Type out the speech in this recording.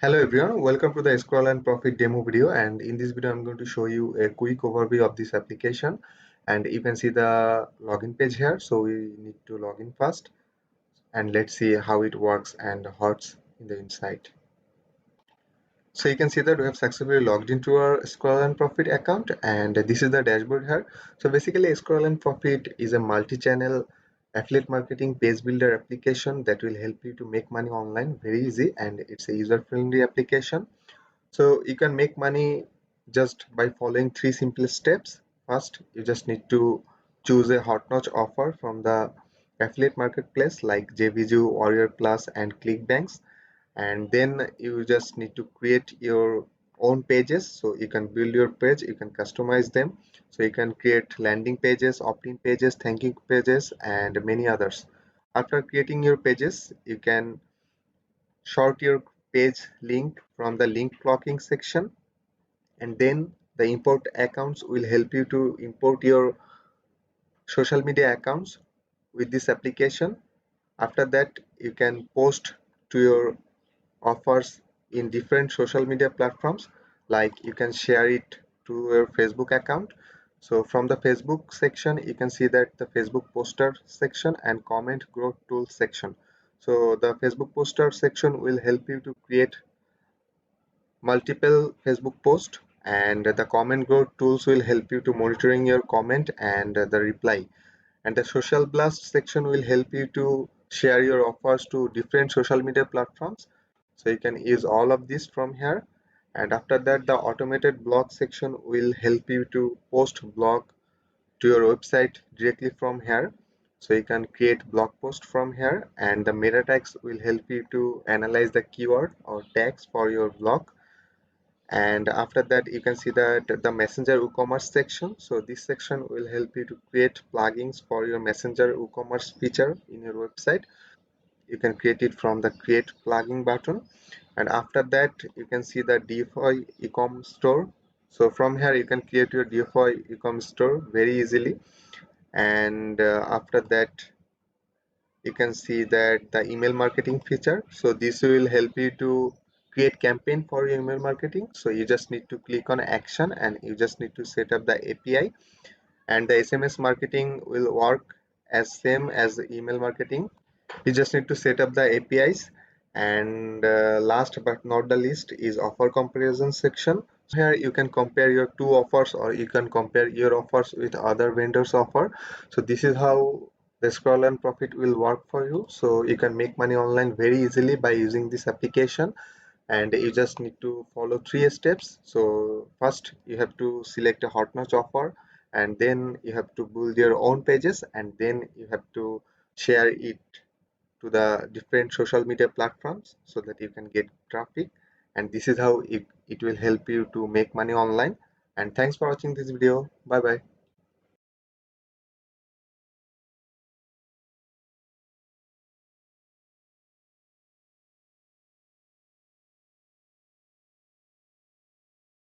Hello everyone, welcome to the Scroll and Profit demo video, and in this video I'm going to show you a quick overview of this application. And you can see the login page here, so we need to log in first and let's see how it works and what's in the inside. So you can see that we have successfully logged into our Scroll and Profit account, and this is the dashboard here. So basically Scroll and Profit is a multi-channel affiliate marketing page builder application that will help you to make money online very easy, and it's a user-friendly application. So you can make money just by following three simple steps. First, you just need to choose a hot notch offer from the affiliate marketplace like JVZoo, Warrior Plus, and ClickBanks. And then you just need to create your own pages. So you can build your page, you can customize them. So you can create landing pages, opt-in pages, thank you pages, and many others. After creating your pages, you can sort your page link from the link blocking section, and then the import accounts will help you to import your social media accounts with this application. After that, you can post to your offers in different social media platforms, like you can share it to your Facebook account. So from the Facebook section you can see that the Facebook poster section and comment growth tool section. So the Facebook poster section will help you to create multiple Facebook posts, and the comment growth tools will help you to monitoring your comment and the reply. And the social blast section will help you to share your offers to different social media platforms. So you can use all of this from here. And after that, the automated blog section will help you to post blog to your website directly from here. So you can create blog post from here, and the meta tags will help you to analyze the keyword or tags for your blog. And after that, you can see that the messenger woocommerce section. So this section will help you to create plugins for your messenger woocommerce feature in your website. You can create it from the create plugin button. And after that, you can see the DeFi ecom store. So from here you can create your DeFi ecom store very easily. And after that, you can see that the email marketing feature. So this will help you to create campaign for your email marketing. So you just need to click on action and you just need to set up the API, and the SMS marketing will work as same as the email marketing. You just need to set up the APIs. And last but not the least is offer comparison section. So here you can compare your two offers, or you can compare your offers with other vendors offer. So this is how the scroll and profit will work for you. So you can make money online very easily by using this application, and you just need to follow three steps. So first you have to select a hot notch offer, and then you have to build your own pages, and then you have to share it to the different social media platforms so that you can get traffic. And this is how it will help you to make money online. And thanks for watching this video. Bye bye.